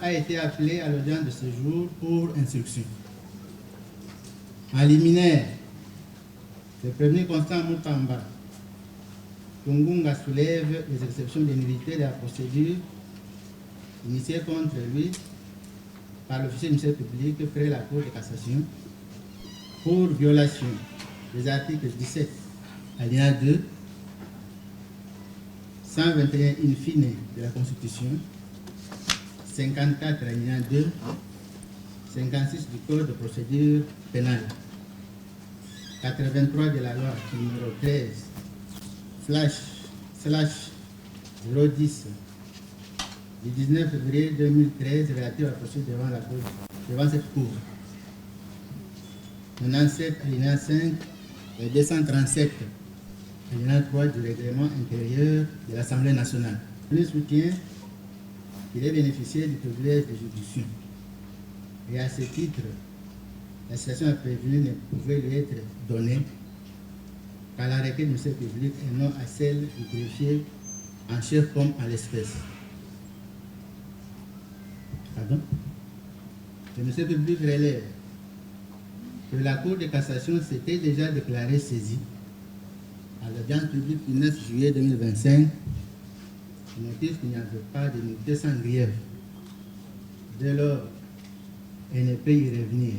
a été appelé à l'audience de ce jour pour instruction. En liminaire, le prévenu Constant Moutamba Tungunga soulève les exceptions de nullité de la procédure initiée contre lui par l'officier du ministère public près la Cour de cassation pour violation des articles 17, alinéa 2, 121 in fine de la Constitution, 54 alinéa 2, 56 du Code de procédure pénale, 83 de la loi numéro 13/010 du 19 février 2013 relative à la procédure devant cette Cour. 97 alinéa 5 et 237 alinéa 3 du règlement intérieur de l'Assemblée nationale. Le soutient qu'il ait bénéficié du privilège de juridiction. Et à ce titre, la citation à prévenue ne pouvait lui être donnée qu'à la requête du ministère public et non à celle du greffier en chef comme en l'espèce. Pardon? Le ministère public relève que la Cour de cassation s'était déjà déclarée saisie à l'audience publique du 9 juillet 2025 au motif qu'il n'y avait pas de nullité sans grief. Dès lors, elle ne peut y revenir.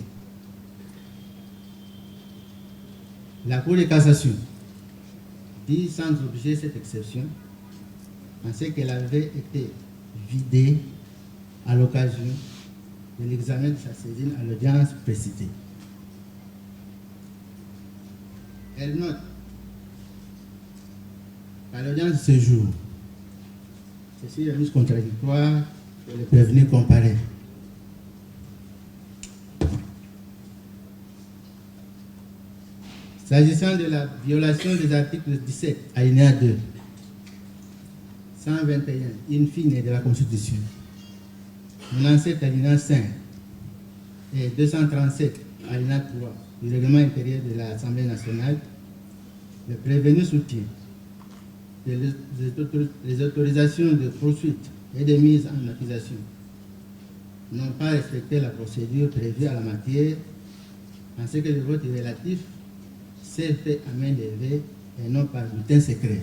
La Cour de cassation dit sans obliger cette exception en ce qu'elle avait été vidée à l'occasion de l'examen de sa saisine à l'audience précitée. Elle note qu'à l'audience de ce jour, ceci est mise contradictoire que le prévenu comparaît. S'agissant de la violation des articles 17, alinéa 2, 121, in fine de la Constitution, 97, alinéa 5 et 237, alinéa 3 du règlement intérieur de l'Assemblée nationale, le prévenu soutient que les autorisations de poursuite et de mise en accusation n'ont pas respecté la procédure prévue à la matière, en ce que le vote relatif s'est fait à main levée et non par bulletin secret.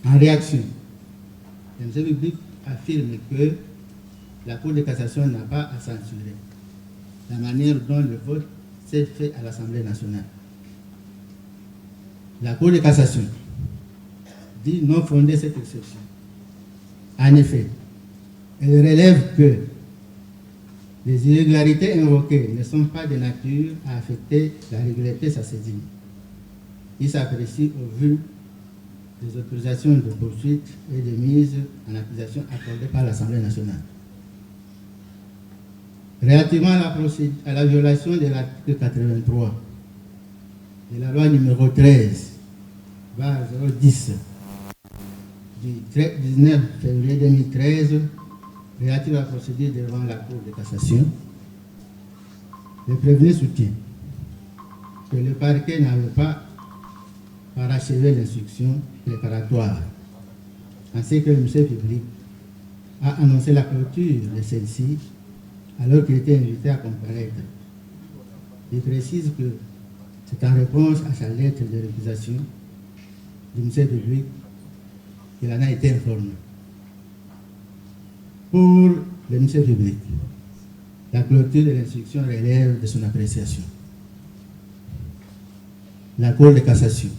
En réaction, le ministère public affirme que la Cour de cassation n'a pas à censurer la manière dont le vote s'est fait à l'Assemblée nationale. La Cour de cassation dit non fonder cette exception. En effet, elle relève que les irrégularités invoquées ne sont pas de nature à affecter la régularité de sa saisine. Il s'apprécie au vu des autorisations de poursuite et de mise en accusation accordées par l'Assemblée nationale. Relativement à la violation de l'article 83 de la loi numéro 13/010 du 19 février 2013 relative à la procédure devant la Cour de cassation, le prévenu soutient que le parquet n'avait pas parachevé l'instruction préparatoire, ainsi que le ministère public a annoncé la clôture de celle-ci alors qu'il était invité à comparaître. Il précise que c'est en réponse à sa lettre de récusation du ministère public qu'il en a été informé. Pour le ministère public, la clôture de l'instruction relève de son appréciation. La Cour de cassation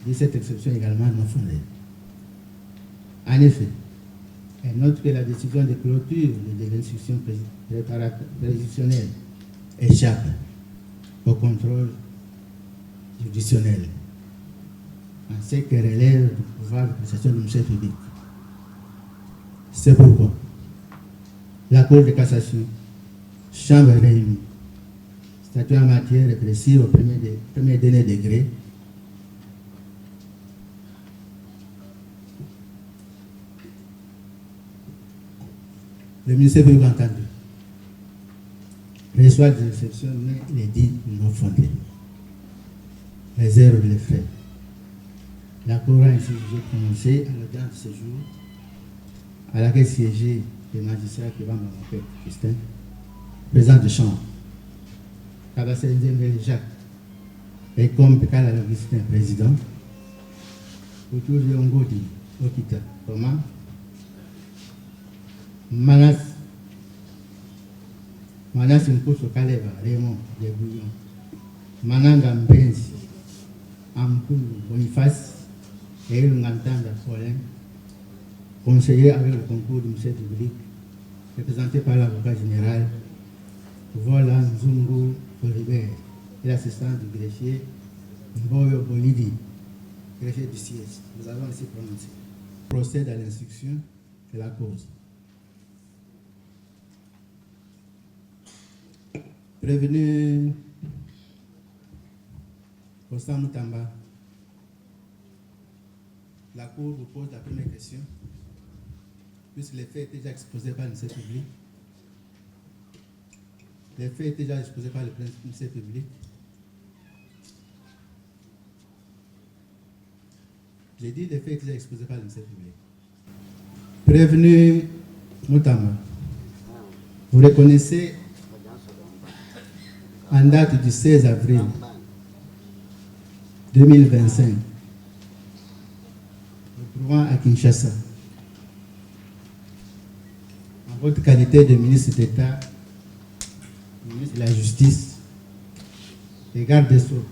dit cette exception également non fondée. En effet, elle note que la décision de clôture de l'instruction préjudicielle échappe au contrôle juridictionnel, en ce qui relève du pouvoir d'appréciation du ministère public. C'est pourquoi la Cour de cassation, chambre réunie, statut en matière répressive au premier dernier degré, le ministère public entendu reçoit des exceptions, mais il est dit non fondées. Réserve les frais. La Cour a ainsi jugé prononcé à l'audience de ce jour, à laquelle siégeait le magistrat qui va m'appeler Christin, président de chambre. Kabassé Nzembe Jacques, et comme Pekala Augustin, président, autour de Ngodi, Okita, Thomas, Manas Nkoso Kaleva, Raymond, Debouillon, Mananga Mbenzi, Ampou, Boniface, et Ngantanda Solin, conseiller avec le concours du ministère public, représenté par l'avocat général, Vola Nzungu Olibert, et l'assistant du greffier, Mboyo Bolidi, greffier du siège. Nous avons ainsi prononcé. Procède à l'instruction de la cause. Prévenu Constant Moutamba, la Cour vous pose la première question, puisque les faits étaient déjà exposés par le ministère public. Les faits étaient déjà exposés par le ministère public. J'ai dit les faits étaient déjà exposés par le ministère public. Prévenu Moutamba, vous reconnaissez en date du 16 avril 2025, nous trouvons à Kinshasa, en votre qualité de ministre d'État, ministre de la Justice et garde des Sceaux,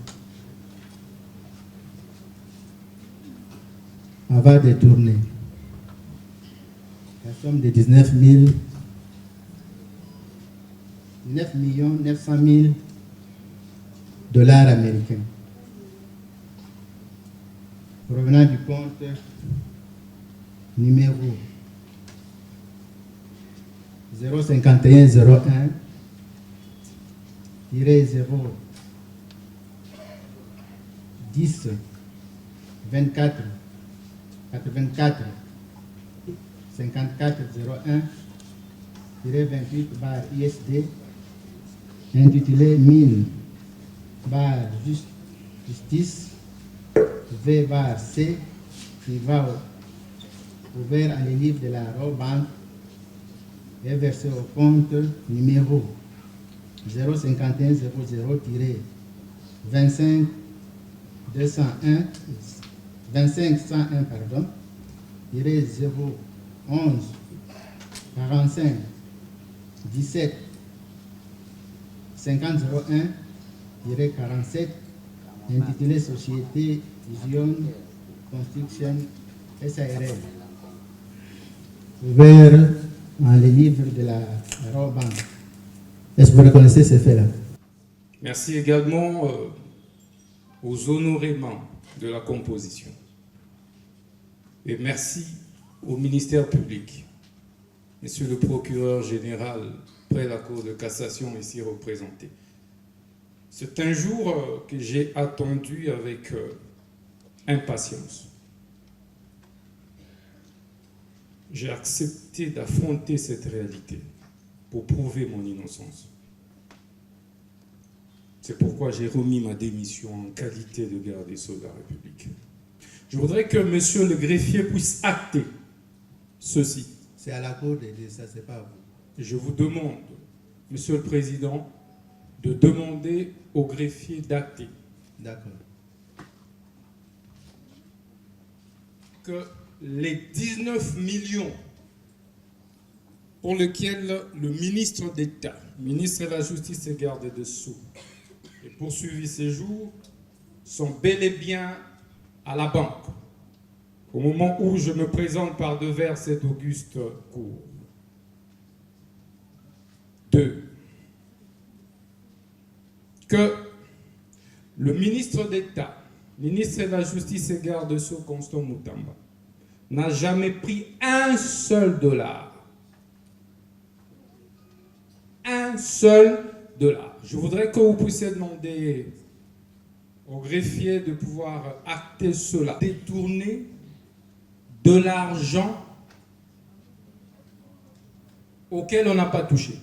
avoir détourné la somme de 9 900 000 dollars américains provenant du compte numéro 05101 0 10 24 84 54 01 28 ISD intitulé mine justice V/C qui va ouvert à les livres de la Banque et versé au compte numéro 051 00 25 201 25 101 pardon 011 45 17 50 01 47 intitulé Société Vision Construction SARL ouvert dans les livres de la Banque. Est-ce que vous reconnaissez ces faits-là? Merci également aux honorés membres de la composition. Et merci au ministère public, Monsieur le procureur général près la Cour de cassation ici représenté. C'est un jour que j'ai attendu avec impatience. J'ai accepté d'affronter cette réalité pour prouver mon innocence. C'est pourquoi j'ai remis ma démission en qualité de garde des Sceaux de la République. Je voudrais que monsieur le greffier puisse acter ceci. C'est à la Cour de dire ça, c'est pas à vous. Je vous demande, monsieur le président, de demander au greffier d'acter. D'accord. Que les 19 millions pour lesquels le ministre d'État, ministre de la Justice et garde des Sceaux, et poursuivi ces jours, sont bel et bien à la banque, au moment où je me présente par devers cette auguste cour. 2. Que le ministre d'État, ministre de la Justice et garde des Sceaux, Constant Moutamba, n'a jamais pris un seul dollar. Un seul dollar. Je voudrais que vous puissiez demander au greffier de pouvoir acter cela. Détourner de l'argent auquel on n'a pas touché.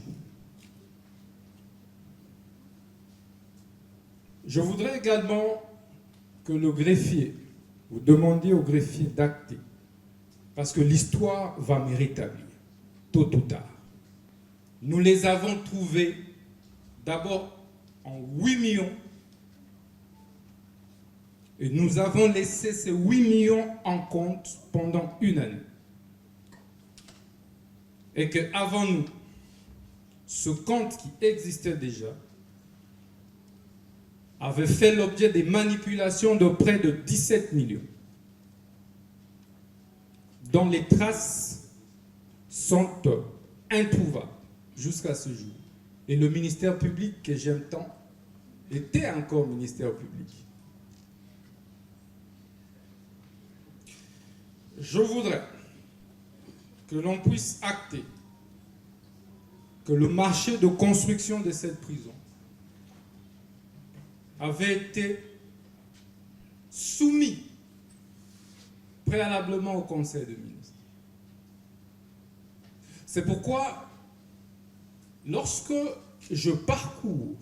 Je voudrais également que le greffier, vous demandiez au greffier d'acter, parce que l'histoire va me rétablir. tôt ou tard. Nous les avons trouvés d'abord en 8 millions et nous avons laissé ces 8 millions en compte pendant une année. Et qu'avant nous, ce compte qui existait déjà avait fait l'objet des manipulations de près de 17 millions, dont les traces sont introuvables jusqu'à ce jour. Et le ministère public que j'aime tant était encore ministère public. Je voudrais que l'on puisse acter que le marché de construction de cette prison avait été soumis préalablement au Conseil des ministres. C'est pourquoi, lorsque je parcours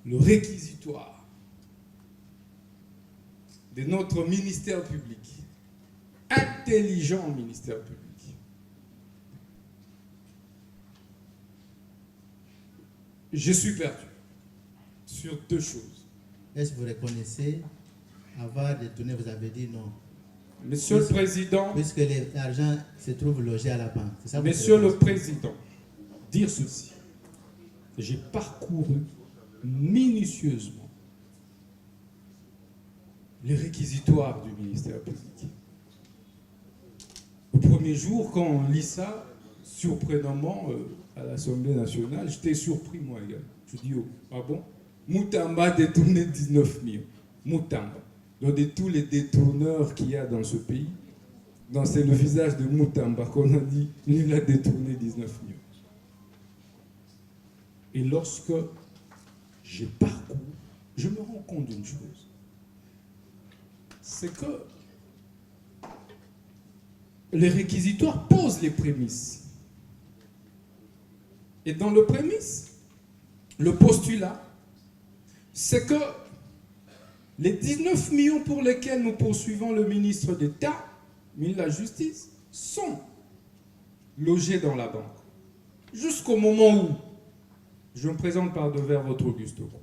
le réquisitoire de notre ministère public, intelligent ministère public, je suis perdu sur deux choses. Est-ce que vous reconnaissez avoir détourné, vous avez dit non? Monsieur le Président, puisque l'argent se trouve logé à la banque. C'est ça, Monsieur le Président, dire ceci, j'ai parcouru minutieusement les réquisitoires du ministère public. Au premier jour, quand on lit ça, surprenamment, à l'Assemblée nationale, j'étais surpris moi également. Je dis, oh, ah bon? Moutamba a détourné 19 millions. Moutamba. Donc de tous les détourneurs qu'il y a dans ce pays, c'est le visage de Moutamba qu'on a dit, il a détourné 19 millions. Et lorsque j'ai parcouru, je me rends compte d'une chose. C'est que les réquisitoires posent les prémices. Et dans le prémisse, le postulat, c'est que les 19 millions pour lesquels nous poursuivons le ministre d'État, ministre de la Justice, sont logés dans la banque. Jusqu'au moment où je me présente par devers votre auguste cour.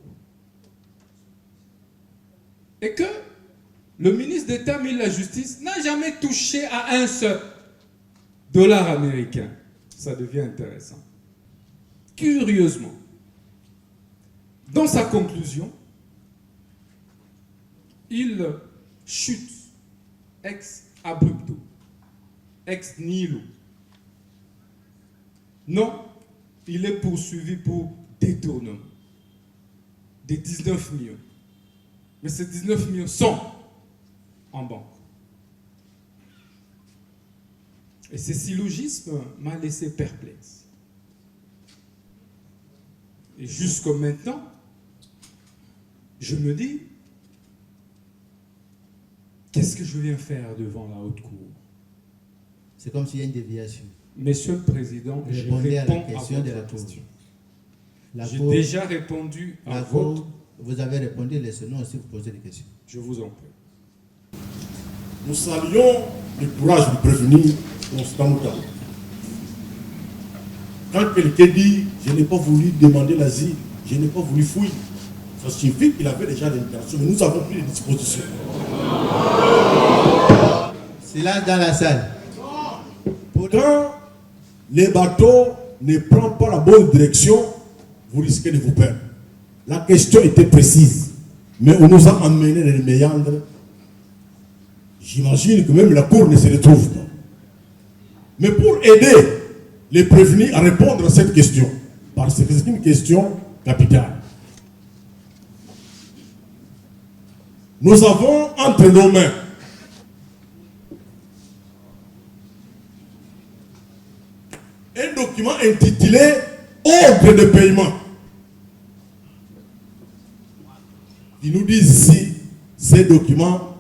Et que le ministre d'État, ministre de la Justice, n'a jamais touché à un seul dollar américain. Ça devient intéressant. Curieusement, dans sa conclusion, il chute ex abrupto, ex nihilo. Non, il est poursuivi pour détournement des 19 millions. Mais ces 19 millions sont en banque. Et ce syllogisme m'a laissé perplexe. Et jusqu'à maintenant, je me dis, qu'est-ce que je viens faire devant la haute cour? C'est comme s'il y a une déviation. Monsieur le Président, je réponds à votre question. J'ai déjà répondu à votre... Vous avez répondu, laissez-nous aussi vous poser des questions. Je vous en prie. Nous saluons le courage de prévenir Constant Moutamba. Quand quelqu'un dit « je n'ai pas voulu demander l'asile, je n'ai pas voulu fouiller », ça signifie qu'il avait déjà l'intention, mais nous avons pris les dispositions. Silence dans la salle. Quand les bateaux ne prennent pas la bonne direction, vous risquez de vous perdre. La question était précise, mais on nous a emmenés dans les méandres. J'imagine que même la cour ne se retrouve pas. Mais pour aider les prévenus à répondre à cette question, parce que c'est une question capitale, nous avons entre nos mains un document intitulé « Ordre de paiement ». Ils nous disent ici, ce document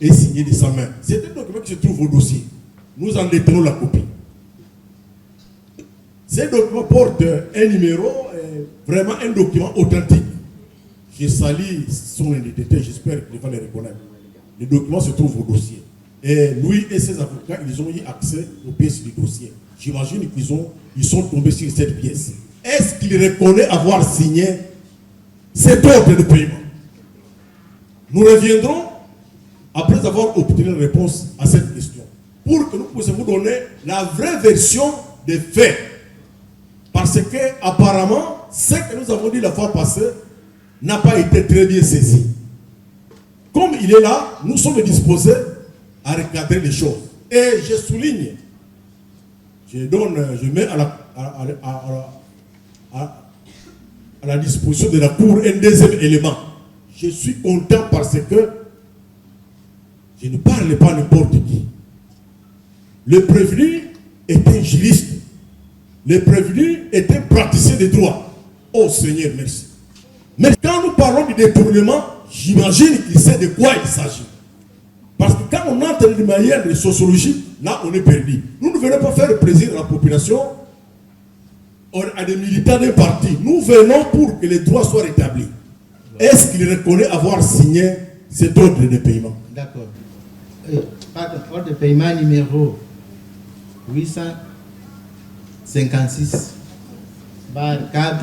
est signé de sa main. C'est un document qui se trouve au dossier. Nous en détenons la copie. Ce document porte un numéro, vraiment un document authentique. Je salue son identité, j'espère qu'il va le reconnaître. Le document se trouve au dossier. et lui et ses avocats, ils ont eu accès aux pièces du dossier. J'imagine qu'ils sont tombés sur cette pièce. Est-ce qu'il reconnaît avoir signé cet ordre de paiement? Nous reviendrons après avoir obtenu la réponse à cette question, pour que nous puissions vous donner la vraie version des faits. Parce que, apparemment, ce que nous avons dit la fois passée n'a pas été très bien saisi. Comme il est là, nous sommes disposés à recadrer les choses. Et je souligne, je mets à la disposition de la Cour un deuxième élément. Je suis content parce que je ne parle pas n'importe qui. Le prévenu est un juriste. Le prévenu est un praticien de droit. Oh Seigneur, merci. Mais quand nous parlons du détournement, j'imagine qu'il sait de quoi il s'agit. Parce que quand on entre de manière de sociologie, là on est perdu. Nous ne venons pas faire plaisir à la population, à des militants d'un parti. Nous venons pour que les droits soient rétablis. Est-ce qu'il reconnaît avoir signé cet ordre de paiement? D'accord. Pardon, ordre de paiement numéro 856 bar CAB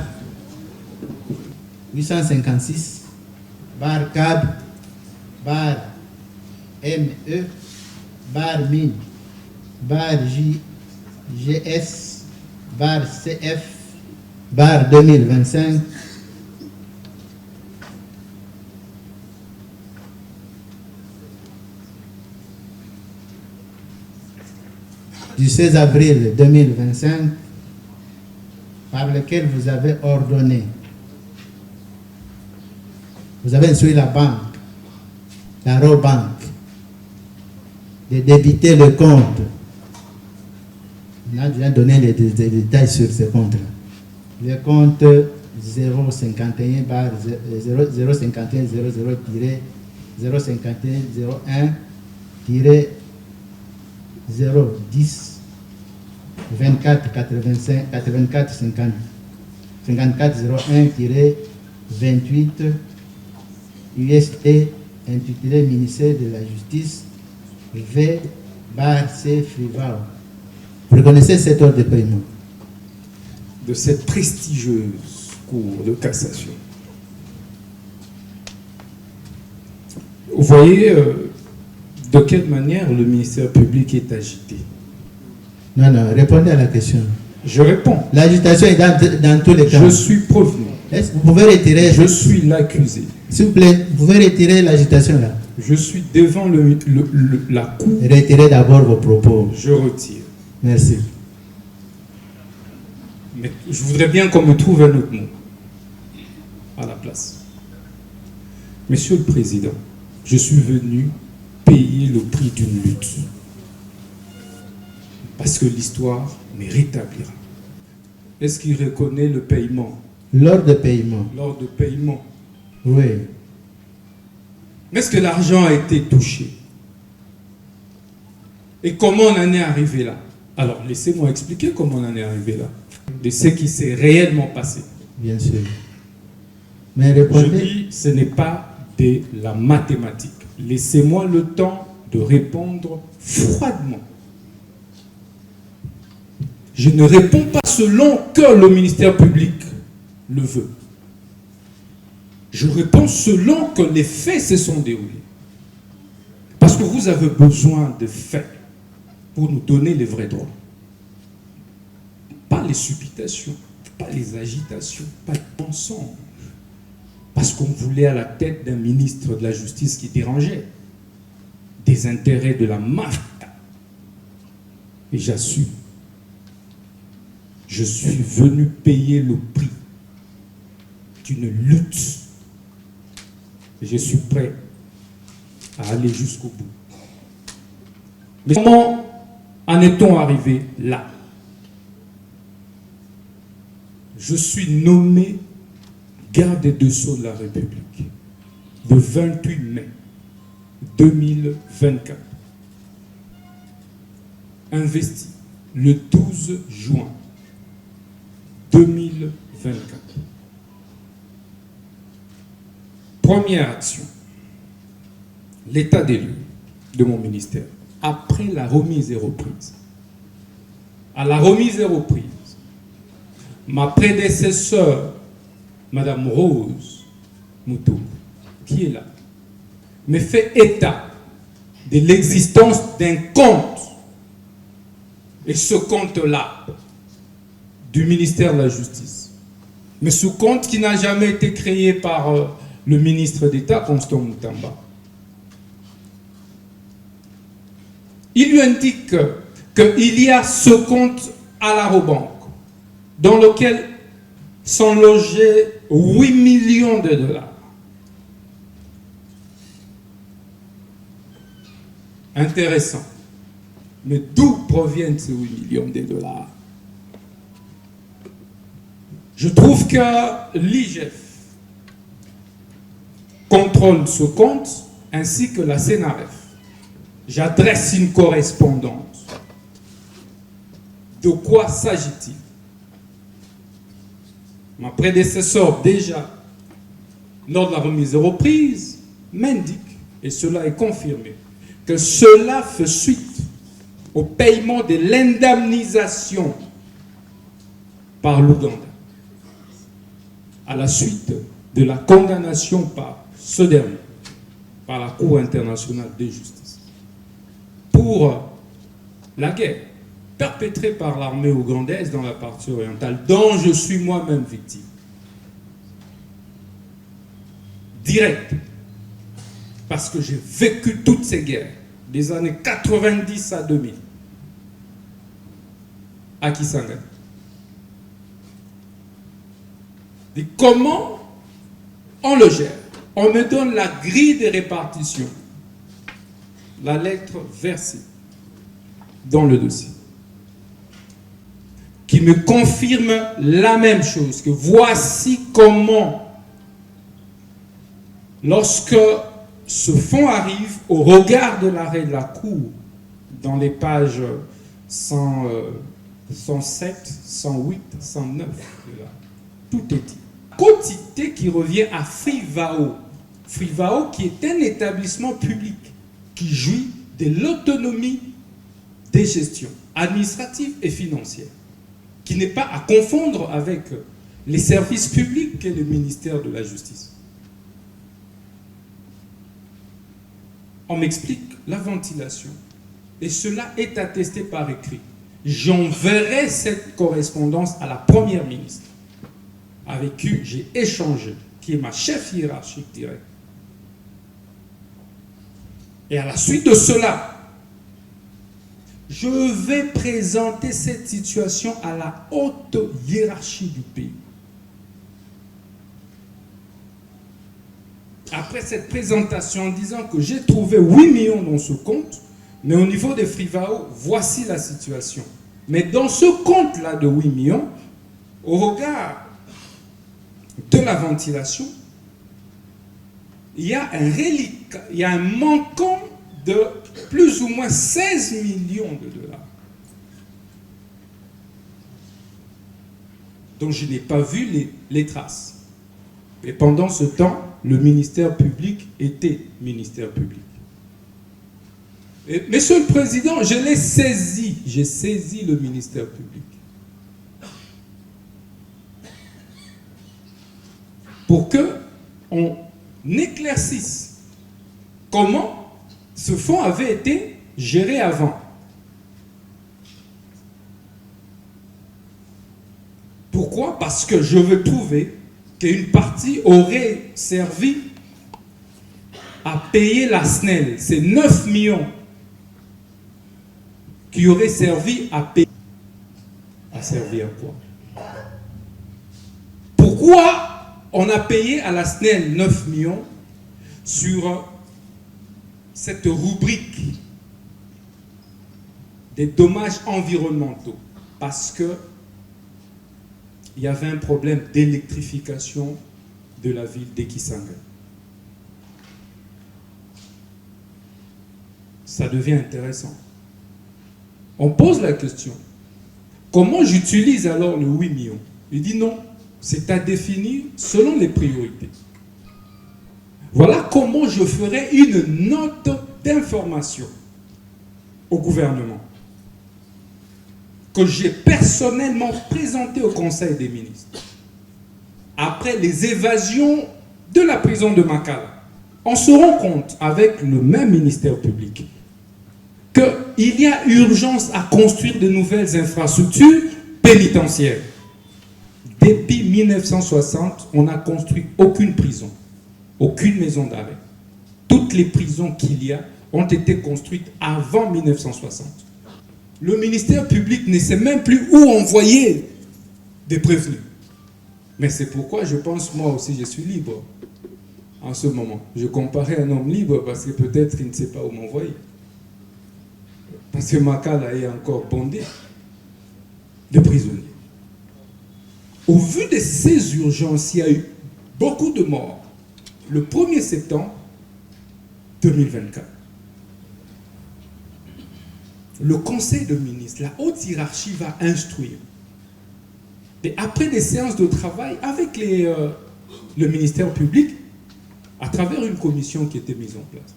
856 bar CAB bar ME bar mine bar JGS bar CF bar 2025 du 16 avril 2025 par lequel vous avez ordonné, vous avez instruit la banque, la Robank, de débiter le compte. On a déjà donné les détails sur ce compte-là. Le compte 051 bar 051 00 051 01 010 24 85 84 50 54 01 28 UST intitulé Ministère de la Justice V bar C Frivao. Vous reconnaissez cet ordre de paiement de cette prestigieuse cour de cassation? Vous voyez de quelle manière le ministère public est agité? Non, répondez à la question. Je réponds. L'agitation est dans tous les cas. Je suis prévenu. Vous pouvez retirer. Je suis l'accusé. S'il vous plaît, vous pouvez retirer l'agitation là. Je suis devant la cour. Retirez d'abord vos propos. Je retire. Merci. Mais je voudrais bien qu'on me trouve un autre mot à la place. Monsieur le Président, je suis venu payer le prix d'une lutte. Parce que l'histoire me rétablira. Est-ce qu'il reconnaît le paiement? L'ordre de paiement. L'ordre de paiement. Oui. Mais est-ce que l'argent a été touché? Et comment on en est arrivé là? Alors, laissez-moi expliquer comment on en est arrivé là. De ce qui s'est réellement passé. Bien sûr. Mais répondez. Je dis, ce n'est pas de la mathématique. Laissez-moi le temps de répondre froidement. Je ne réponds pas selon que le ministère public le veut. Je réponds selon que les faits se sont déroulés. Parce que vous avez besoin de faits pour nous donner les vrais droits. Pas les supputations, pas les agitations, pas les mensonges. Parce qu'on voulait à la tête d'un ministre de la Justice qui dérangeait des intérêts de la mafia. Et j'assume. Je suis venu payer le prix d'une lutte. Et je suis prêt à aller jusqu'au bout. Mais comment en est-on arrivé là? Je suis nommé garde des Sceaux de la République le 28 mai 2024. Investi le 12 juin 2024. Première action, l'état des lieux de mon ministère. après la remise et reprise. À la remise et reprise, ma prédécesseure, Madame Rose Moutou, qui est là, me fait état de l'existence d'un compte. Et ce compte-là, du ministère de la Justice. Mais ce compte qui n'a jamais été créé par le ministre d'État, Constant Moutamba. Il lui indique qu'il y a ce compte à la Rabobank, dans lequel sont logés 8 millions de dollars. Intéressant. Mais d'où proviennent ces 8 millions de dollars? Je trouve que l'IGF contrôle ce compte ainsi que la CNRF. J'adresse une correspondance. De quoi s'agit-il? Ma prédécesseur, déjà, lors de la remise et reprise, m'indique, et cela est confirmé, que cela fait suite au paiement de l'indemnisation par l'Ouganda, à la suite de la condamnation par ce dernier, par la Cour internationale de justice, pour la guerre perpétrée par l'armée ougandaise dans la partie orientale, dont je suis moi-même victime. Direct. Parce que j'ai vécu toutes ces guerres, des années 90 à 2000, à Kisangani. Et comment on le gère? On me donne la grille de répartition, la lettre versée dans le dossier, qui me confirme la même chose, que voici comment, lorsque ce fonds arrive au regard de l'arrêt de la Cour, dans les pages 107, 108, 109, tout est dit. Quotité qui revient à Frivao. Frivao qui est un établissement public qui jouit de l'autonomie des gestions administratives et financières, qui n'est pas à confondre avec les services publics qu'est le ministère de la Justice. On m'explique la ventilation et cela est attesté par écrit. J'enverrai cette correspondance à la première ministre avec qui j'ai échangé, qui est ma chef hiérarchique directe. Et à la suite de cela, je vais présenter cette situation à la haute hiérarchie du pays. Après cette présentation en disant que j'ai trouvé 8 millions dans ce compte, mais au niveau de Frivao, voici la situation. Mais dans ce compte-là de 8 millions, au regard de la ventilation, il y a un relique, il y a un manquant de plus ou moins 16 millions de dollars. Donc je n'ai pas vu les traces. Et pendant ce temps, le ministère public était ministère public. Et, Monsieur le Président, je l'ai saisi, j'ai saisi le ministère public. Pour qu'on éclaircisse comment ce fonds avait été géré avant. Pourquoi? Parce que je veux trouver qu'une partie aurait servi à payer la SNEL. C'est 9 millions qui auraient servi à payer. À servir à quoi? Pourquoi on a payé à la SNEL 9 millions sur cette rubrique des dommages environnementaux? Parce que il y avait un problème d'électrification de la ville d'Ekisanga. Ça devient intéressant. On pose la question, comment j'utilise alors le 8 millions? Il dit non, c'est à définir selon les priorités. Voilà comment je ferai une note d'information au gouvernement, que j'ai personnellement présenté au Conseil des ministres, après les évasions de la prison de Makala, on se rend compte avec le même ministère public qu'il y a urgence à construire de nouvelles infrastructures pénitentiaires. Depuis 1960, on n'a construit aucune prison, aucune maison d'arrêt. Toutes les prisons qu'il y a ont été construites avant 1960. Le ministère public ne sait même plus où envoyer des prévenus. Mais c'est pourquoi je pense, moi aussi, je suis libre en ce moment. Je comparais un homme libre parce que peut-être il ne sait pas où m'envoyer. Parce que Makala est encore bondé de prisonniers. Au vu de ces urgences, il y a eu beaucoup de morts. Le 1er septembre 2024, le Conseil de ministres, la haute hiérarchie va instruire. Et après des séances de travail avec le ministère public, à travers une commission qui était mise en place,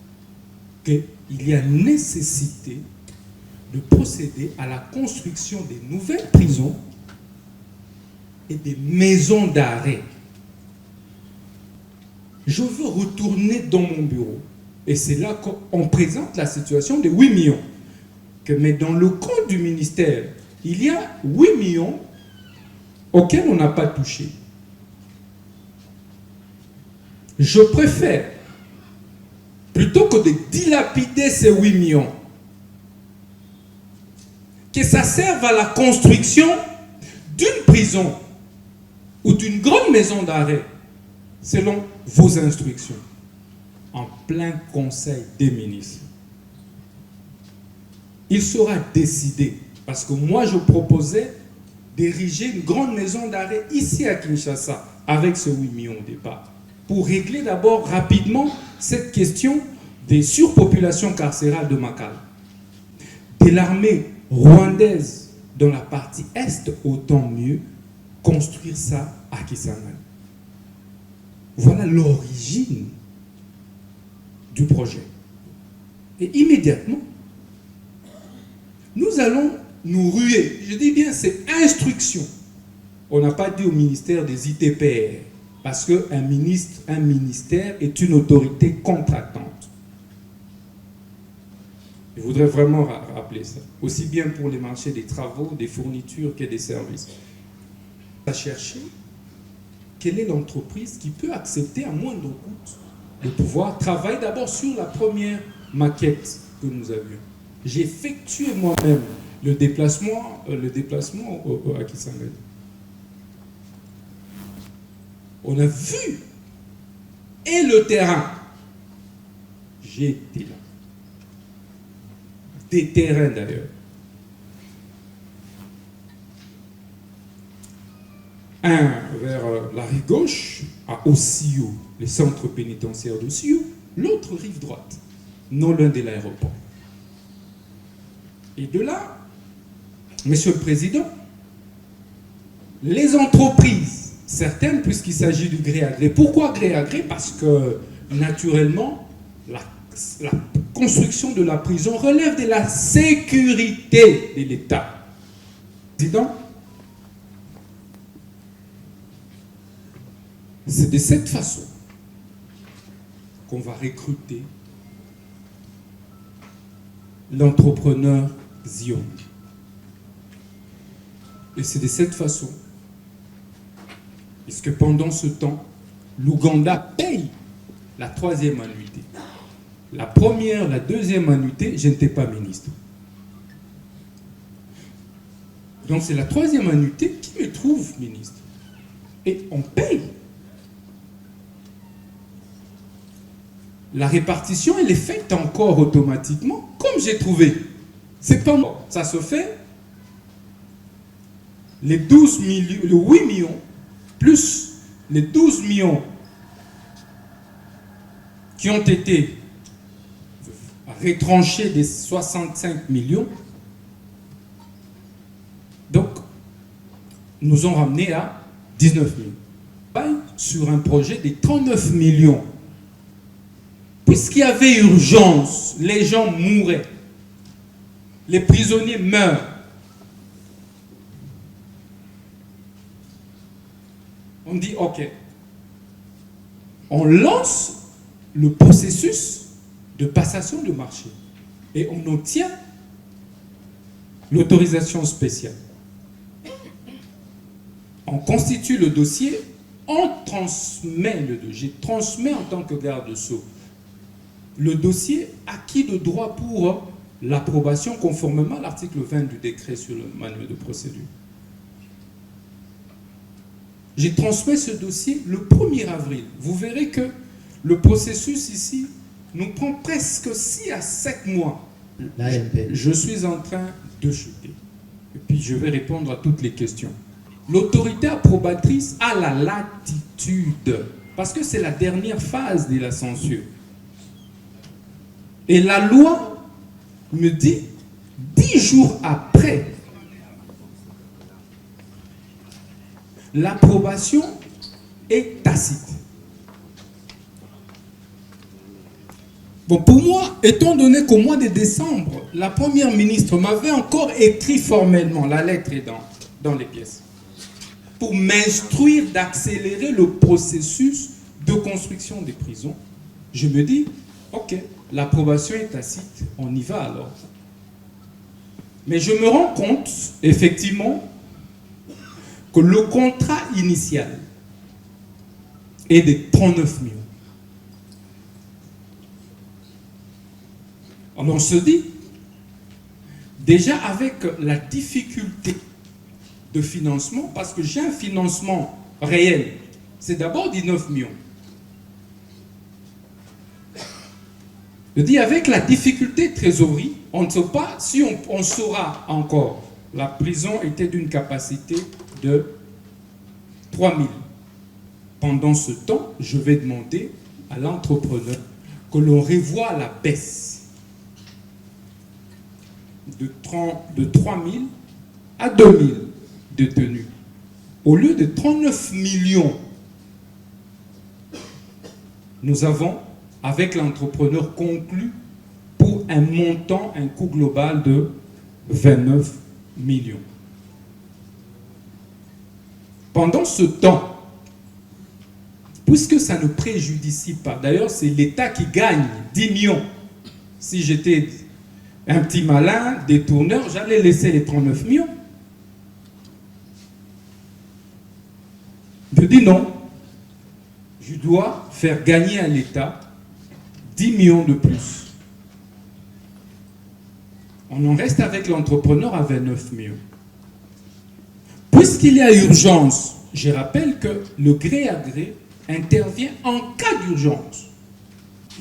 qu'il y a nécessité de procéder à la construction des nouvelles prisons et des maisons d'arrêt. Je veux retourner dans mon bureau et c'est là qu'on présente la situation des 8 millions. Mais dans le compte du ministère, il y a 8 millions auxquels on n'a pas touché. Je préfère, plutôt que de dilapider ces 8 millions, que ça serve à la construction d'une prison ou d'une grande maison d'arrêt, selon vos instructions, en plein Conseil des ministres. Il sera décidé, parce que moi je proposais d'ériger une grande maison d'arrêt ici à Kinshasa, avec ce 8 millions au départ, pour régler d'abord rapidement cette question des surpopulations carcérales de Makala. De l'armée rwandaise dans la partie est, autant mieux construire ça à Kisangani. Voilà l'origine du projet. Et immédiatement, nous allons nous ruer. Je dis bien, c'est instruction. On n'a pas dit au ministère des ITPR, parce qu'un ministère est une autorité contractante. Je voudrais vraiment rappeler ça, aussi bien pour les marchés des travaux, des fournitures que des services. On va chercher quelle est l'entreprise qui peut accepter à moindre coût de pouvoir travailler d'abord sur la première maquette que nous avions. J'ai effectué moi-même le déplacement à Kisangani. On a vu et le terrain. J'ai été là. Des terrains d'ailleurs. Un vers la rive gauche, à Osio, les centres pénitentiaires d'Osio, l'autre rive droite, non loin de l'aéroport. Et de là, Monsieur le Président, les entreprises, certaines, puisqu'il s'agit du gré à gré. Pourquoi gré à gré? Parce que, naturellement, la construction de la prison relève de la sécurité de l'État. Président, c'est de cette façon qu'on va recruter l'entrepreneur Zion. Et c'est de cette façon, puisque pendant ce temps, l'Ouganda paye la 3e annuité. La première, la 2e annuité, je n'étais pas ministre. Donc c'est la 3e annuité qui me trouve ministre. Et on paye. La répartition, elle est faite encore automatiquement, comme j'ai trouvé. C'est pas moi. Ça se fait. Les 12 millions, les 8 millions, plus les 12 millions qui ont été retranchés des 65 millions, donc nous ont ramené à 19 millions. Sur un projet de 39 millions. Puisqu'il y avait urgence, les gens mouraient. les prisonniers meurent. On dit, ok, on lance le processus de passation de marché et on obtient l'autorisation spéciale. On constitue le dossier, on transmet le dossier, je transmets en tant que garde-sceau le dossier acquis de droit pour l'approbation conformément à l'article 20 du décret sur le manuel de procédure. J'ai transmis ce dossier le 1er avril. Vous verrez que le processus ici nous prend presque 6 à 7 mois. Je suis en train de chuter. Et puis je vais répondre à toutes les questions. L'autorité approbatrice a la latitude, parce que c'est la dernière phase de la censure. Et la loi me dit, 10 jours après, l'approbation est tacite. Bon, pour moi, étant donné qu'au mois de décembre, la première ministre m'avait encore écrit formellement, la lettre est dans les pièces, pour m'instruire d'accélérer le processus de construction des prisons, je me dis, ok, l'approbation est tacite, on y va alors. Mais je me rends compte, effectivement, que le contrat initial est de 39 millions. Alors on se dit, déjà avec la difficulté de financement, parce que j'ai un financement réel, c'est d'abord 19 millions. Je dis, avec la difficulté de trésorerie, on ne sait pas si on saura encore. La prison était d'une capacité de 3 000. Pendant ce temps, je vais demander à l'entrepreneur que l'on revoie la baisse de 3 000 à 2 000 détenus. Au lieu de 39 millions, nous avons, avec l'entrepreneur, conclu pour un montant, un coût global de 29 millions. Pendant ce temps, puisque ça ne préjudicie pas, d'ailleurs c'est l'État qui gagne 10 millions. Si j'étais un petit malin, détourneur, j'allais laisser les 39 millions. Je dis non, je dois faire gagner à l'État 10 millions de plus. On en reste avec l'entrepreneur à 29 millions. Puisqu'il y a urgence, je rappelle que le gré à gré intervient en cas d'urgence.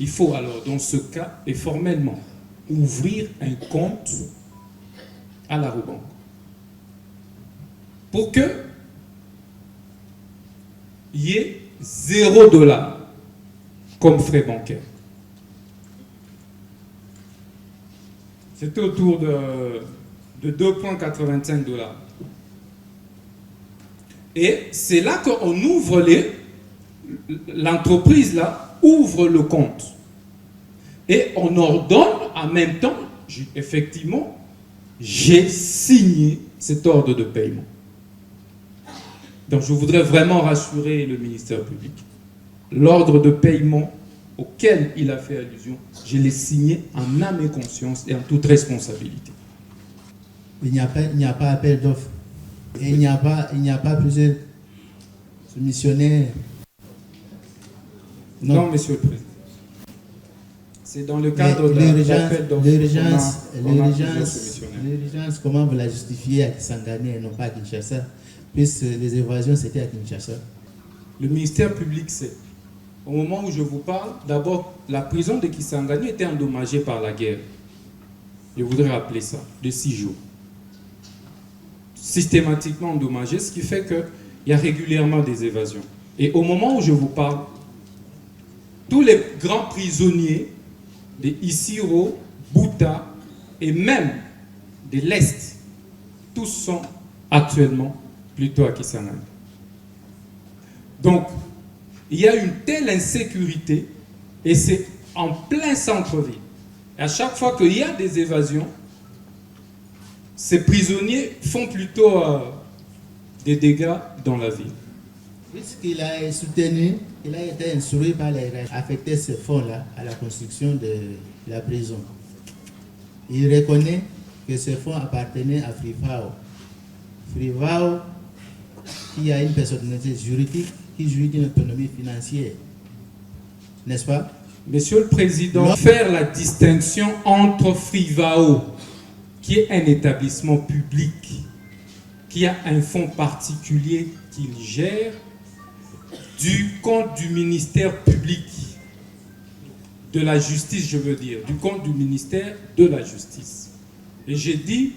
Il faut alors, dans ce cas, et formellement, ouvrir un compte à la Rabobank pour qu'il y ait 0 $ comme frais bancaires. C'était autour de 2,85 $. Et c'est là qu'on ouvre l'entreprise là ouvre le compte. Et on ordonne en même temps, effectivement, j'ai signé cet ordre de paiement. Donc je voudrais vraiment rassurer le ministère public. L'ordre de paiement auquel il a fait allusion, je l'ai signé en âme et conscience et en toute responsabilité. Il n'y a pas appel d'offres. Et il n'y a pas plusieurs missionnaires. Non, Monsieur le Président. C'est dans le cadre de l'appel d'offres. L'urgence, comment vous la justifiez à Kisangani et non pas à Kinshasa, puisque les évasions c'était à Kinshasa? Le ministère public sait. Au moment où je vous parle, d'abord, la prison de Kisangani était endommagée par la guerre. Je voudrais rappeler ça, de 6 jours. Systématiquement endommagée, ce qui fait qu'il y a régulièrement des évasions. Et au moment où je vous parle, tous les grands prisonniers de Isiro, Bouta et même de l'Est, tous sont actuellement plutôt à Kisangani. Donc, il y a une telle insécurité et c'est en plein centre-ville. À chaque fois qu'il y a des évasions, ces prisonniers font plutôt des dégâts dans la ville. Puisqu'il a soutenu, il a été instruit par les règles, affecter ce fonds-là à la construction de la prison. Il reconnaît que ce fonds appartenait à Frivao. Frivao, qui a une personnalité juridique, qui jouit d'une autonomie financière. N'est-ce pas? Monsieur le Président, faire la distinction entre Frivao, qui est un établissement public, qui a un fonds particulier qu'il gère, du compte du ministère public, de la justice, je veux dire, du compte du ministère de la justice. Et j'ai dit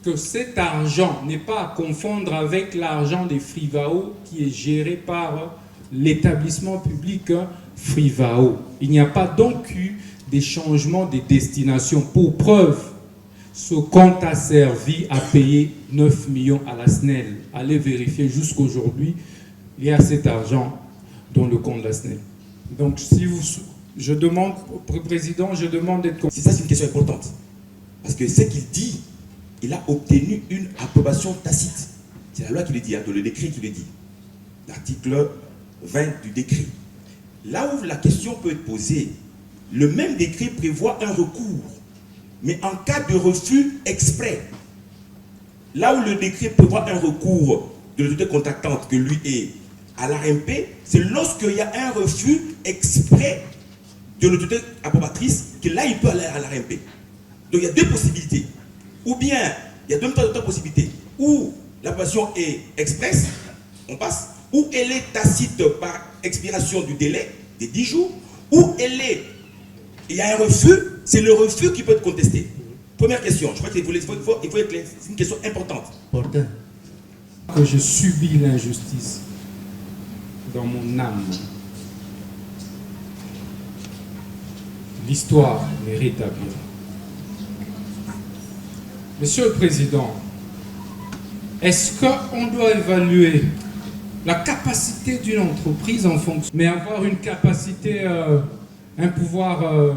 que cet argent n'est pas à confondre avec l'argent des Frivao qui est géré par l'établissement public Frivao. Il n'y a pas donc eu des changements de destination. Pour preuve, ce compte a servi à payer 9 millions à la SNEL. Allez vérifier jusqu'aujourd'hui, il y a cet argent dans le compte de la SNEL. Donc, si vous, je demande au président, je demande d'être... C'est ça, c'est une question importante. Parce que ce qu'il dit, il a obtenu une approbation tacite. C'est la loi qui le dit, dans le décret qui le dit. L'article 20 du décret. Là où la question peut être posée, le même décret prévoit un recours, mais en cas de refus exprès. Là où le décret prévoit un recours de l'autorité contractante, que lui est à l'ARMP, c'est lorsqu'il y a un refus exprès de l'autorité approbatrice, que là il peut aller à l'ARMP. Donc il y a deux possibilités. Ou bien, il y a deux possibilités. Ou l'approbation est expresse, on passe, ou elle est tacite par expiration du délai des 10 jours, ou il y a un refus, c'est le refus qui peut être contesté. Première question, je crois qu'il faut être clair, c'est une question importante. Pourtant, que je subis l'injustice dans mon âme. L'histoire est rétablie. Monsieur le Président, est-ce qu'on doit évaluer la capacité d'une entreprise en fonction, mais avoir une capacité, un pouvoir,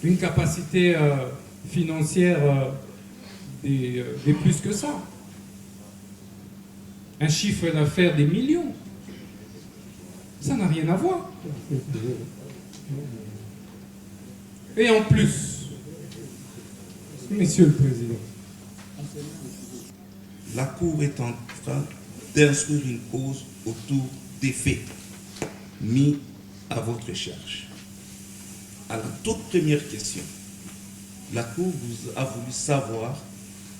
une capacité financière des plus que ça? Un chiffre d'affaires des millions. Ça n'a rien à voir. Et en plus, Monsieur le Président, la Cour est en train d'instruire une cause autour des faits mis à votre charge. À la toute première question, la Cour vous a voulu savoir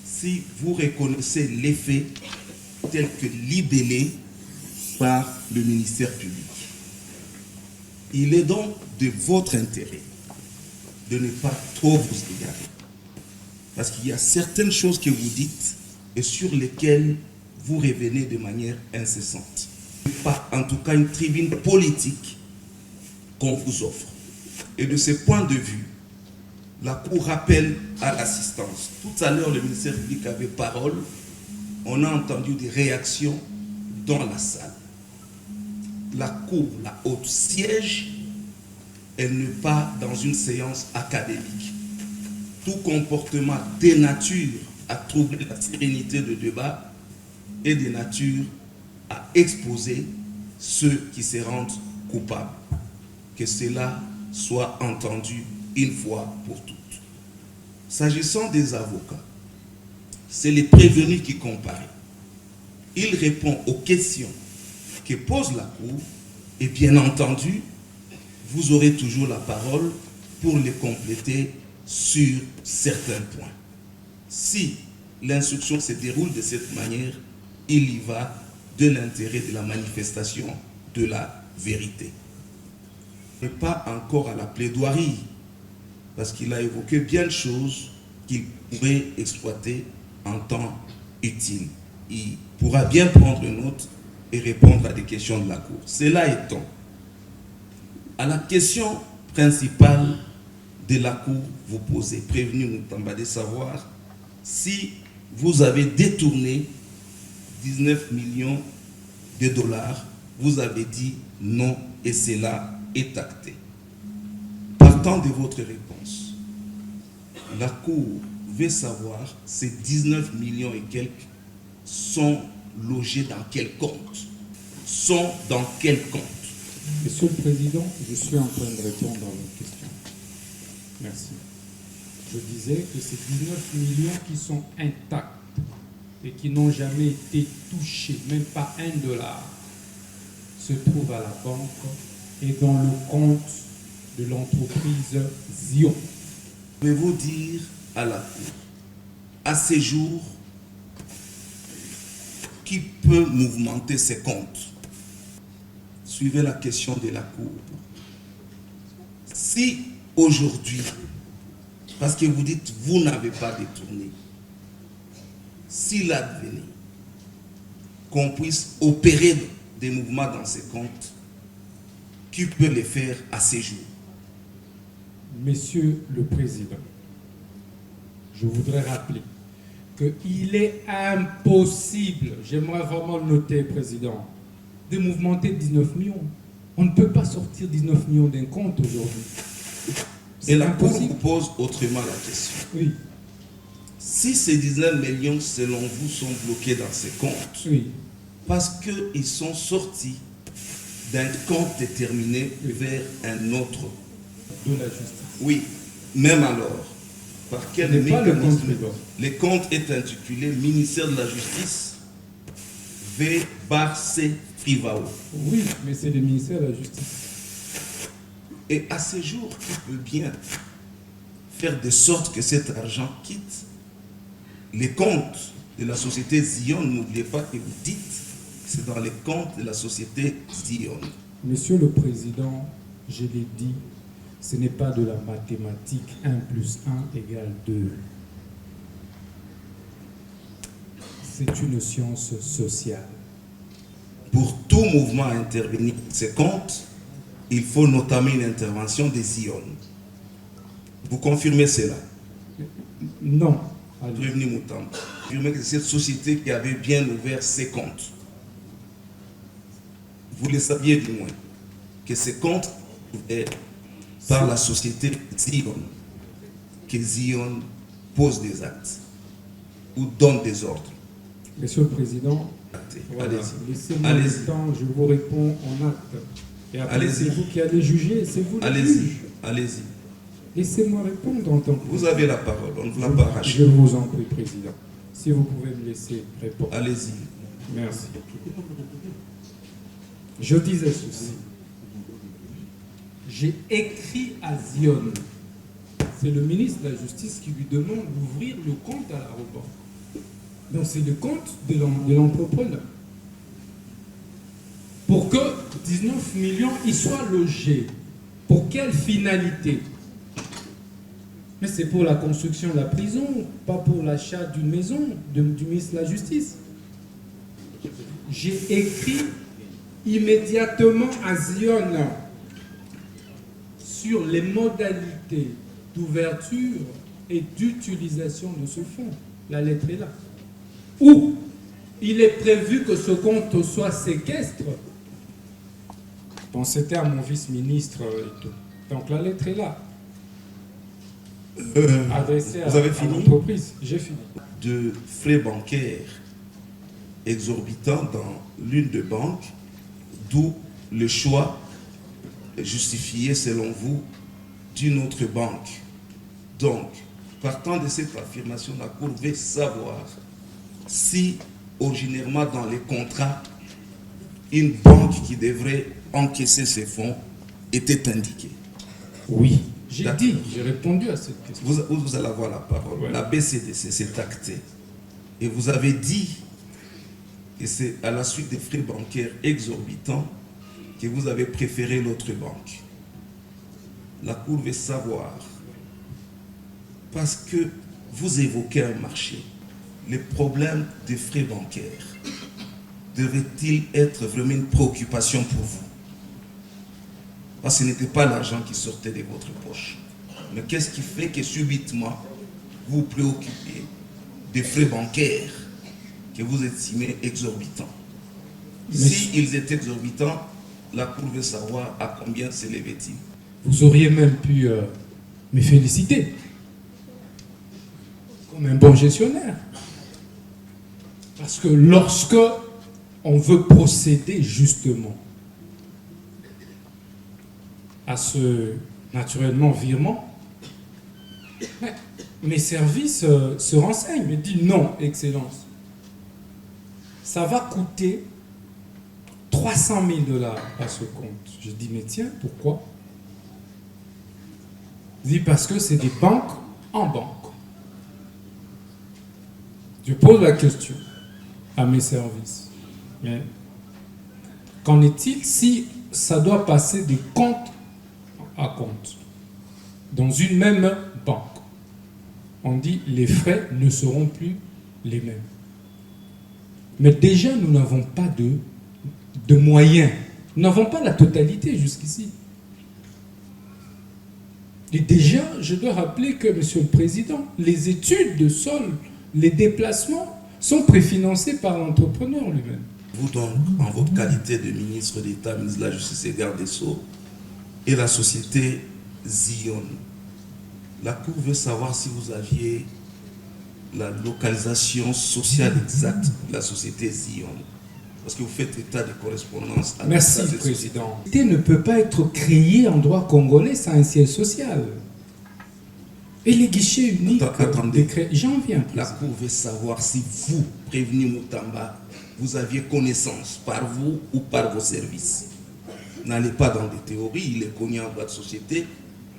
si vous reconnaissez les faits tels que libellés par le ministère public. Il est donc de votre intérêt de ne pas trop vous égarer. Parce qu'il y a certaines choses que vous dites et sur lesquelles vous revenez de manière incessante. Pas en tout cas une tribune politique qu'on vous offre. Et de ce point de vue, la Cour rappelle à l'assistance. Tout à l'heure, le ministère public avait parole. On a entendu des réactions dans la salle. La Cour, la haute siège, elle n'est pas dans une séance académique. Tout comportement dénature à troubler la sérénité de débat est de nature à exposer ceux qui se rendent coupables. Que cela soit entendu une fois pour toutes. S'agissant des avocats, c'est les prévenus qui comparent. Il répond aux questions que pose la Cour et bien entendu, vous aurez toujours la parole pour les compléter sur certains points. Si l'instruction se déroule de cette manière, il y va de l'intérêt de la manifestation de la vérité. Mais pas encore à la plaidoirie, parce qu'il a évoqué bien de choses qu'il pourrait exploiter en temps utile. Il pourra bien prendre note et répondre à des questions de la Cour. Cela étant, à la question principale de la Cour, vous posez, prévenu Moutamba de savoir si vous avez détourné 19 millions de dollars, vous avez dit non et cela est acté. Partant de votre réponse, la Cour veut savoir ces 19 millions et quelques sont logés dans quel compte? Sont dans quel compte? Monsieur le Président, je suis en train de répondre à votre question. Merci. Je disais que ces 19 millions qui sont intacts et qui n'ont jamais été touchés, même pas $1, se trouvent à la banque et dans le compte de l'entreprise Zion. Pouvez-vous dire à la Cour, à ces jours, qui peut mouvementer ces comptes? Suivez la question de la Cour. Si aujourd'hui, parce que vous dites vous n'avez pas détourné, s'il advenait qu'on puisse opérer des mouvements dans ces comptes, qui peut les faire à ces jours? Monsieur le Président, je voudrais rappeler qu'il est impossible, j'aimerais vraiment le noter, Président, de mouvementer 19 millions. On ne peut pas sortir 19 millions d'un compte aujourd'hui. Et la Cour impossible. vous pose autrement la question. Oui, Si ces 19 millions, selon vous, sont bloqués dans ces comptes, oui. parce qu'ils sont sortis d'un compte déterminé vers un autre. De la justice. Oui, même alors, par quel Ce n'est pas le mécanisme? compte Trésor. Le compte est intitulé Ministère de la Justice V/C Frivao. Oui, mais c'est le ministère de la Justice. Et à ce jour, qui peut bien faire de sorte que cet argent quitte les comptes de la société Zion? N'oubliez pas que vous dites c'est dans les comptes de la société Zion. Monsieur le Président, je l'ai dit, ce n'est pas de la mathématique 1 plus 1 égale 2. C'est une science sociale. Pour tout mouvement à intervenir dans ces comptes, il faut notamment une intervention des Zion. Vous confirmez cela? Non. Allez. Prévenu Moutam. Confirmez que c'est cette société qui avait bien ouvert ses comptes. Vous le saviez du moins, que ces comptes ouverts par la société Zion, que Zion pose des actes ou donne des ordres. Monsieur le Président, voilà, Allez-y. laissez-moi Allez-y. le temps, je vous réponds en acte. Et après, Allez-y. c'est vous qui allez juger, c'est vous le Allez-y, juge. allez-y. Laissez-moi répondre en tant que... Vous avez la parole, on ne vous l'a pas Je arrachée. vous en prie, Président. Si vous pouvez me laisser répondre. Allez-y. Merci. Je disais ceci. J'ai écrit à Zion. C'est le ministre de la Justice qui lui demande d'ouvrir le compte à l'aéroport. Donc c'est le compte de l'entrepreneur. Pour que 19 millions y soient logés. Pour quelle finalité? Mais c'est pour la construction de la prison, pas pour l'achat d'une maison du ministre de la Justice. J'ai écrit immédiatement à Zion sur les modalités d'ouverture et d'utilisation de ce fonds. La lettre est là. Où il est prévu que ce compte soit séquestre. Bon, c'était à mon vice-ministre et tout. Donc la lettre est là. Adressée vous avez à fini? l'entreprise. J'ai fini. De frais bancaires exorbitants dans l'une des banques, d'où le choix justifié selon vous d'une autre banque. Donc, partant de cette affirmation, la Cour veut savoir si originairement dans les contrats, une banque qui devrait encaisser ces fonds était indiquée. Oui. J'ai D'accord. dit, j'ai répondu à cette question. Vous allez avoir la parole. Ouais. La BCDC s'est actée. Et vous avez dit que c'est à la suite des frais bancaires exorbitants que vous avez préféré l'autre banque. La Cour veut savoir, parce que vous évoquez un marché, les problèmes des frais bancaires devraient-ils être vraiment une préoccupation pour vous? Parce que ce n'était pas l'argent qui sortait de votre poche. Mais qu'est-ce qui fait que subitement, vous vous préoccupez des frais bancaires que vous estimez exorbitants? Si ils étaient exorbitants, la Cour veut savoir à combien comme un bon gestionnaire. Parce que lorsque on veut procéder justement à ce, naturellement, virement, mes services se renseignent, me disent non, Excellence. Ça va coûter 300 000 $ à ce compte. Je dis, mais tiens, pourquoi? Il dit, parce que c'est des banques en banque. Je pose la question à mes services. Mais qu'en est-il si ça doit passer de compte à compte dans une même banque? On dit les frais ne seront plus les mêmes. Mais déjà, nous n'avons pas de moyens. Nous n'avons pas la totalité jusqu'ici. Et déjà, je dois rappeler que, Monsieur le Président, les études de sol, les déplacements sont préfinancés par l'entrepreneur lui-même. Vous donc, en votre qualité de ministre d'État, ministre de la Justice et garde des Sceaux, et la société Zion, la Cour veut savoir si vous aviez la localisation sociale exacte de la société Zion. Parce que vous faites état de correspondance avec Merci, Président. La société ne peut pas être créée en droit congolais sans un siège social. Et les guichets uniques... Attendez, j'en viens. La Cour veut savoir si vous, prévenu Moutamba, vous aviez connaissance par vous ou par vos services. N'allez pas dans des théories, il est connu en droit de société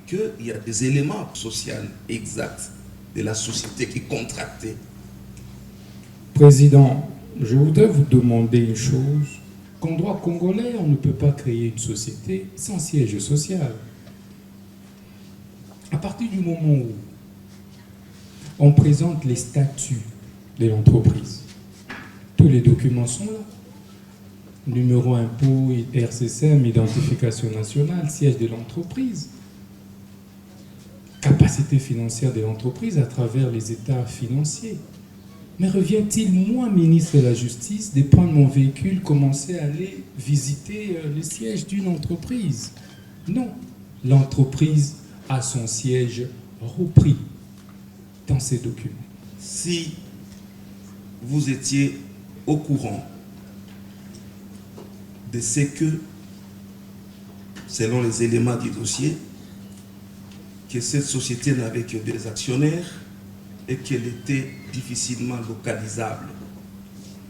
qu'il y a des éléments sociaux exacts de la société qui est contractée. Président, je voudrais vous demander une chose. Qu'en droit congolais, on ne peut pas créer une société sans siège social. À partir du moment où on présente les statuts de l'entreprise, tous les documents sont là. Numéro impôt, RCCM, identification nationale, siège de l'entreprise, capacité financière de l'entreprise à travers les états financiers. Mais revient-il, moi, ministre de la Justice, de prendre mon véhicule, commencer à aller visiter le siège d'une entreprise? Non. L'entreprise a son siège repris dans ses documents. Si vous étiez au courant de ce que, selon les éléments du dossier, que cette société n'avait que des actionnaires et qu'elle était difficilement localisable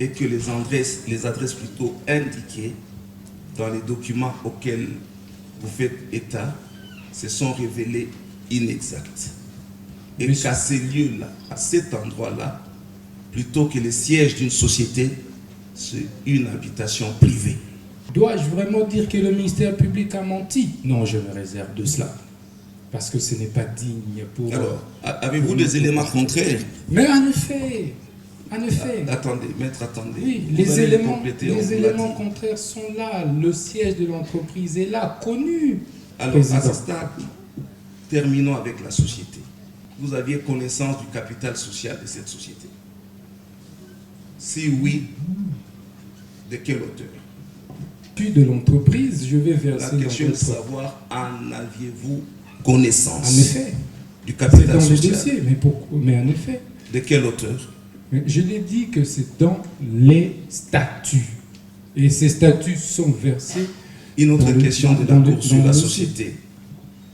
et que les adresses plutôt indiquées dans les documents auxquels vous faites état se sont révélées inexactes. Et qu'à ces lieux-là, à cet endroit-là, plutôt que le siège d'une société, c'est une habitation privée. Dois-je vraiment dire que le ministère public a menti? Non, je me réserve de cela. Parce que ce n'est pas digne pour... Alors, avez-vous des éléments contraires? Mais en effet, attendez, maître, attendez. Oui, les éléments contraires sont là. Le siège de l'entreprise est là, connu. Alors, à ce stade, terminons avec la société. Vous aviez connaissance du capital social de cette société? Si oui, de quelle hauteur? De l'entreprise, je vais verser... La question est de savoir, en aviez-vous connaissance? En effet. Du capital social? social. Dossiers, mais en effet. De quelle hauteur? Je l'ai dit que c'est dans les statuts. Et ces statuts sont versés... Une autre question de la Cour sur la société.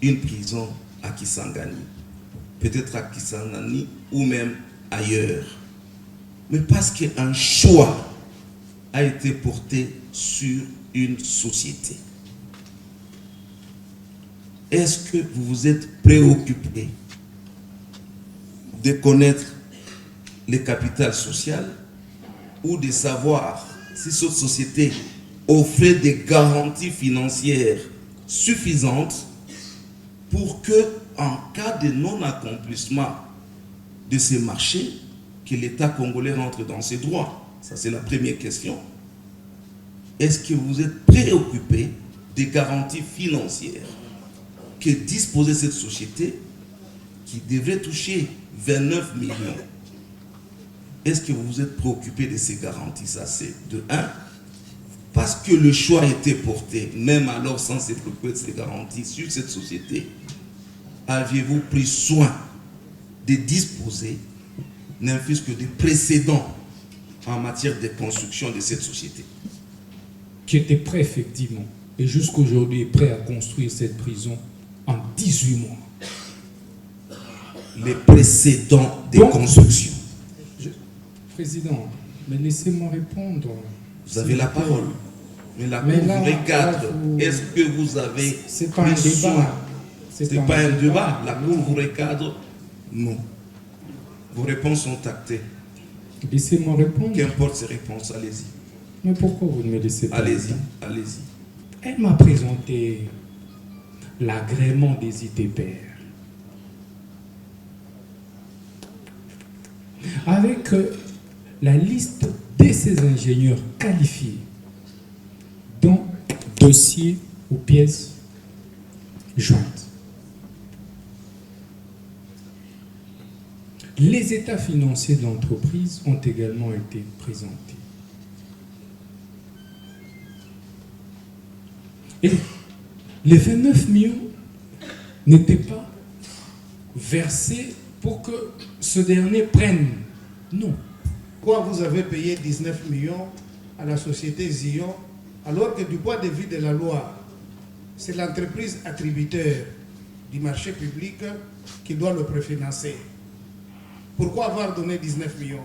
Une prison à Kisangani. Peut-être à Kisangani ou même ailleurs. Mais parce qu'un choix a été porté sur une société. Est-ce que vous vous êtes préoccupé de connaître le capital social ou de savoir si cette société offrait des garanties financières suffisantes pour que, en cas de non-accomplissement de ces marchés, que l'État congolais rentre dans ses droits? Ça, c'est la première question. Est-ce que vous êtes préoccupé des garanties financières que disposait cette société qui devrait toucher 29 millions? Est-ce que vous vous êtes préoccupé de ces garanties? Ça, c'est de 1. Parce que le choix a été porté, même alors sans se préoccuper de ces garanties sur cette société, aviez-vous pris soin de disposer n'infuse que des précédents en matière de construction de cette société. Qui était prêt effectivement, et jusqu'aujourd'hui est prêt à construire cette prison en 18 mois. Les précédents des constructions. Président, mais laissez-moi répondre. Vous avez la parole. Mais la Mais Cour là, vous regarde. là, vous- Est-ce que vous avez C'est pas un pris soin? débat. C'est pas un débat. La Cour vous recadre. Non. Vos réponses sont actées. Laissez-moi répondre. Qu'importe ces réponses, allez-y. Mais pourquoi vous ne me laissez pas Allez-y, répondre? allez-y. Elle m'a présenté l'agrément des ITPR. Avec la liste de ces ingénieurs qualifiés, dont dossier ou pièces jointes. Les états financiers de l'entreprise ont également été présentés. Et les 29 millions n'étaient pas versés pour que ce dernier prenne. Non. Pourquoi vous avez payé 19 millions à la société Zion, alors que du point de vue de la loi, c'est l'entreprise attributeur du marché public qui doit le préfinancer? Pourquoi avoir donné 19 millions?